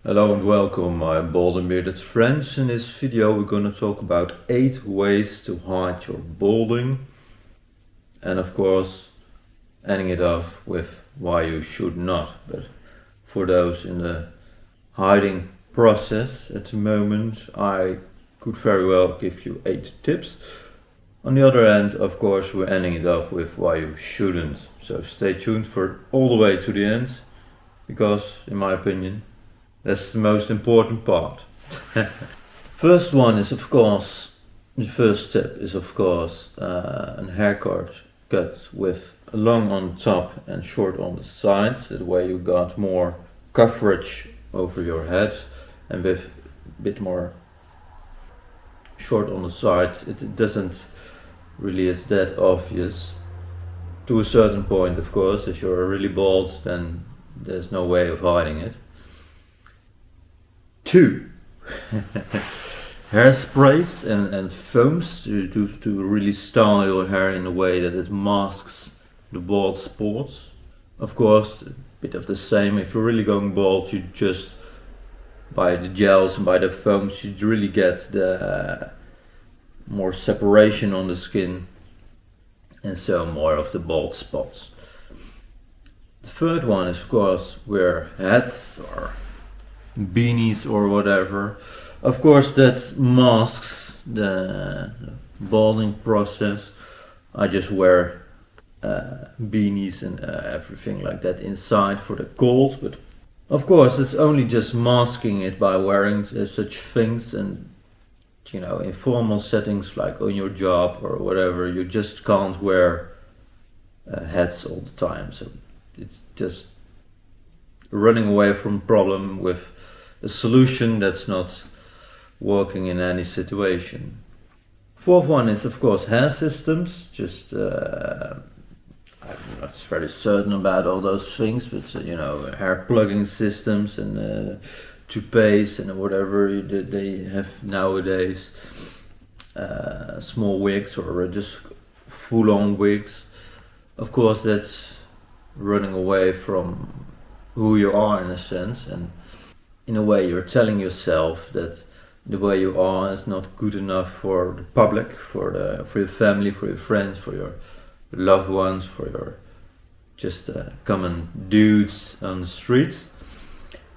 Hello and welcome, my bald and bearded friends. In this video we're going to talk about 8 ways to hide your balding, and of course ending it off with why you should not. But for those in the hiding process at the moment, I could very well give you 8 tips. On the other hand, of course, we're ending it off with why you shouldn't. So stay tuned for all the way to the end, because in my opinion that's the most important part. First one is, of course, the first tip is, of course, a haircut cut with long on top and short on the sides. That way you got more coverage over your head, and with a bit more short on the side, it doesn't really is that obvious. To a certain point, of course. If you're really bald, then there's no way of hiding it. 2. Hairsprays and foams to really style your hair in a way that it masks the bald spots. Of course, a bit of the same. If you're really going bald, you just by the gels and by the foams you really get the more separation on the skin, and so more of the bald spots. The third one is, of course, wear hats or beanies or whatever. Of course that masks the balding process. I just wear beanies and everything like that inside for the cold, but of course it's only just masking it by wearing such things. And you know, in formal settings like on your job or whatever, you just can't wear hats all the time. So it's just running away from problem with a solution that's not working in any situation. Fourth one is, of course, hair systems. Just I'm not very certain about all those things, but you know, hair plugging systems and toupees and whatever they have nowadays. Small wigs or just full-on wigs. Of course, that's running away from who you are in a sense, and in a way you're telling yourself that the way you are is not good enough for the public, for your family, for your friends, for your loved ones, for your just common dudes on the streets,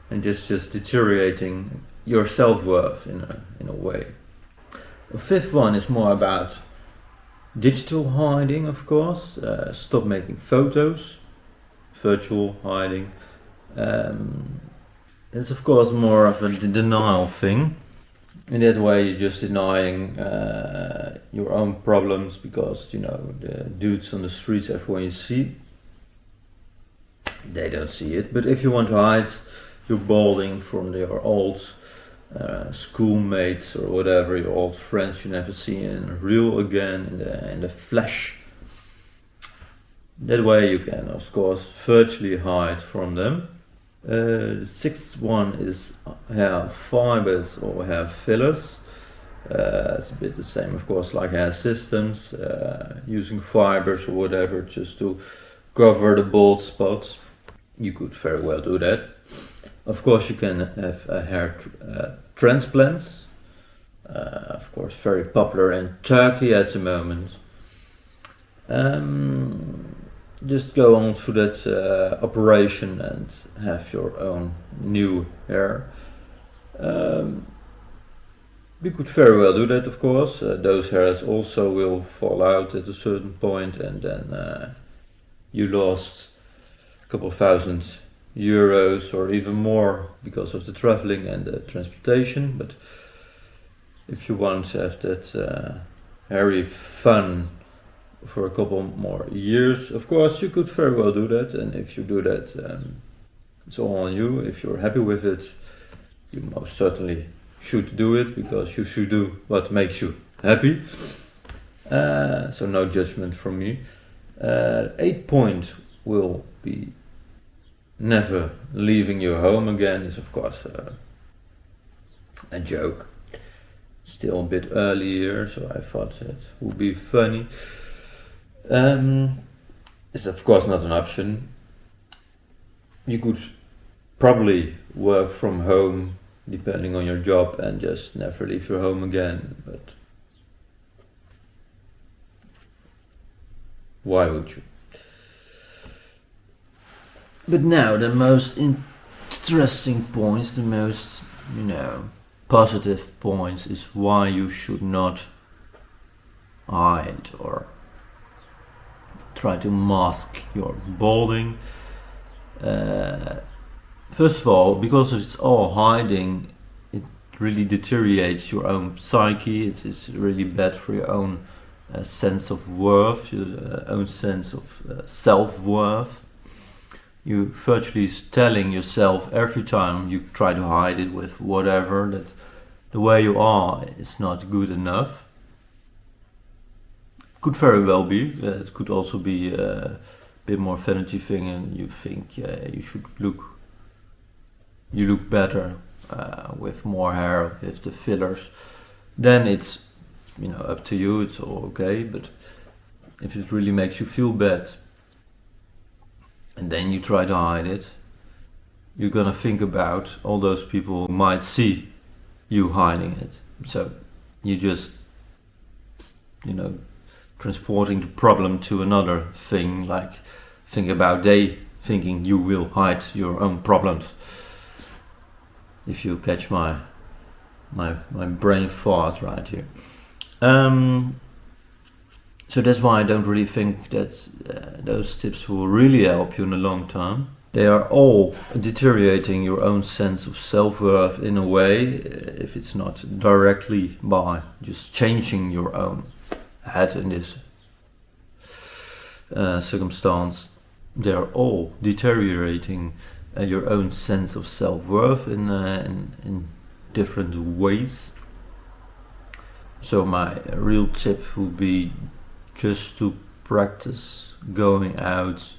and just deteriorating your self-worth in a way. The fifth one is more about digital hiding, of course. Stop making photos, virtual hiding. It's of course more of a denial thing. In that way you're just denying your own problems, because you know, the dudes on the streets, everyone you see, they don't see it. But if you want to hide your balding from your old schoolmates or whatever, your old friends you never see in real again, in the flesh, that way you can of course virtually hide from them. The sixth one is hair fibers or hair fillers. It's a bit the same, of course, like hair systems, using fibers or whatever just to cover the bald spots. You could very well do that. Of course, you can have hair transplants. Of course, very popular in Turkey at the moment. Just go on through that operation and have your own new hair. You could very well do that, of course. Those hairs also will fall out at a certain point, and then you lost a couple of €1,000 or even more because of the traveling and the transportation. But if you want to have that hairy fun for a couple more years, of course you could very well do that. And if you do that, it's all on you. If you're happy with it, you most certainly should do it, because you should do what makes you happy. So no judgment from me. 8th point will be never leaving your home again. Is of course a joke. Still a bit early here, so I thought it would be funny. It's of course not an option. You could probably work from home depending on your job and just never leave your home again. But why would you? But now the most interesting points, the most, positive points is why you should not hide or try to mask your balding. First of all, because it's all hiding, it really deteriorates your own psyche. It's really bad for your own sense of worth, your own sense of self-worth. You virtually telling yourself every time you try to hide it with whatever that the way you are is not good enough. Could very well be. It could also be a bit more vanity thing, and you think you look better with more hair, with the fillers. Then it's up to you. It's all okay. But if it really makes you feel bad, and then you try to hide it, you're gonna think about all those people who might see you hiding it. So you just, transporting the problem to another thing, like think about they thinking you will hide your own problems. If you catch my brain thought right here. So that's why I don't really think that those tips will really help you in the long term. They are all deteriorating your own sense of self-worth in a way, if it's not directly by just changing your own head in this circumstance. They are all deteriorating your own sense of self-worth in different ways. So my real tip would be just to practice going out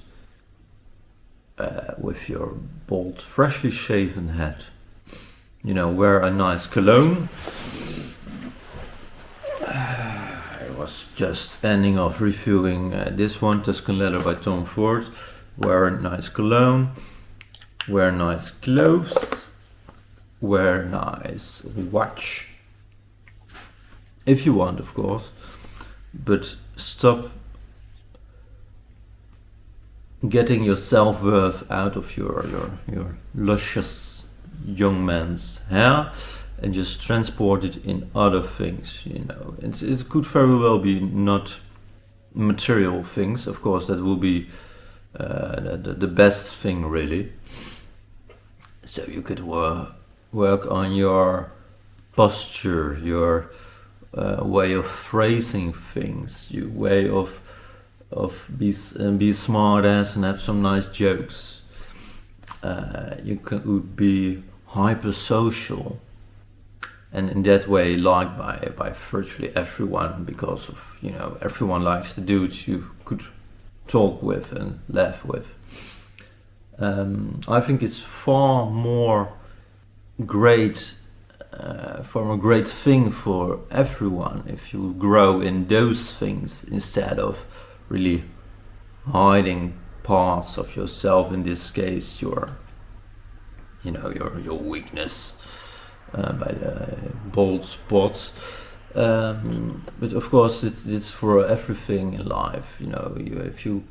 with your bald, freshly shaven head. Wear a nice cologne. I was just ending off reviewing this one, Tuscan Leather by Tom Ford. Wear a nice cologne. Wear nice clothes. Wear nice watch. If you want, of course. But stop getting your self-worth out of your luscious young man's hair and just transport it in other things. It could very well be not material things. Of course, that will be the best thing, really. So you could work on your posture, your way of phrasing things, your way of be smart ass and have some nice jokes. You could be hyper social, and in that way liked by virtually everyone, because of everyone likes the dudes you could talk with and laugh with. I think it's far more great. From a great thing for everyone if you grow in those things instead of really hiding parts of yourself, in this case your weakness by the bald spots, but of course it's for everything in life. If you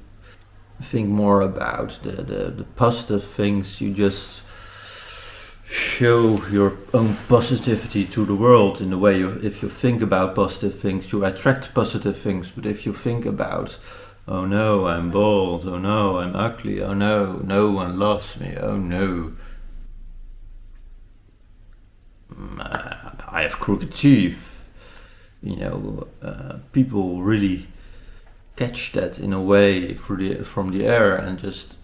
think more about the positive things, you just show your own positivity to the world in the way if you think about positive things, you attract positive things. But if you think about, oh no, I'm bald, oh no, I'm ugly, oh no, no one loves me, oh no, I have crooked teeth, people really catch that in a way from the air and just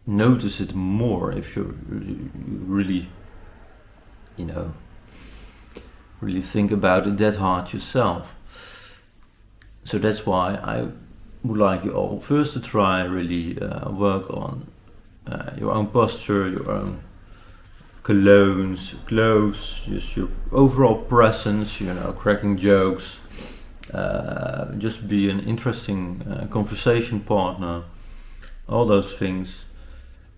notice it more if you really really think about it that hard yourself. So that's why I would like you all first to try really work on your own posture, your own colognes, clothes, just your overall presence, cracking jokes, just be an interesting conversation partner, all those things.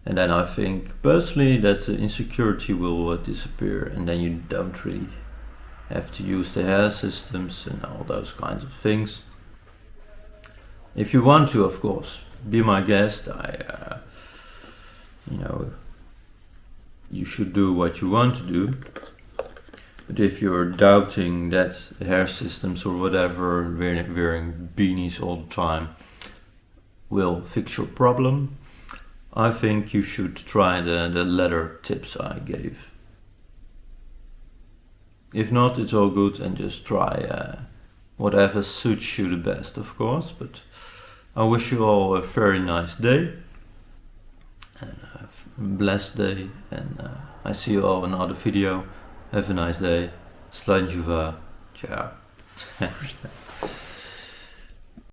And then I think personally that the insecurity will disappear, and then you don't really have to use the hair systems and all those kinds of things. If you want to, of course, be my guest. You should do what you want to do. But if you're doubting that hair systems or whatever, wearing beanies all the time, will fix your problem, I think you should try the leather tips I gave. If not, it's all good, and just try whatever suits you the best, of course. But I wish you all a very nice day, and a blessed day, and I see you all in another video. Have a nice day. Slàinte mhath. Ciao.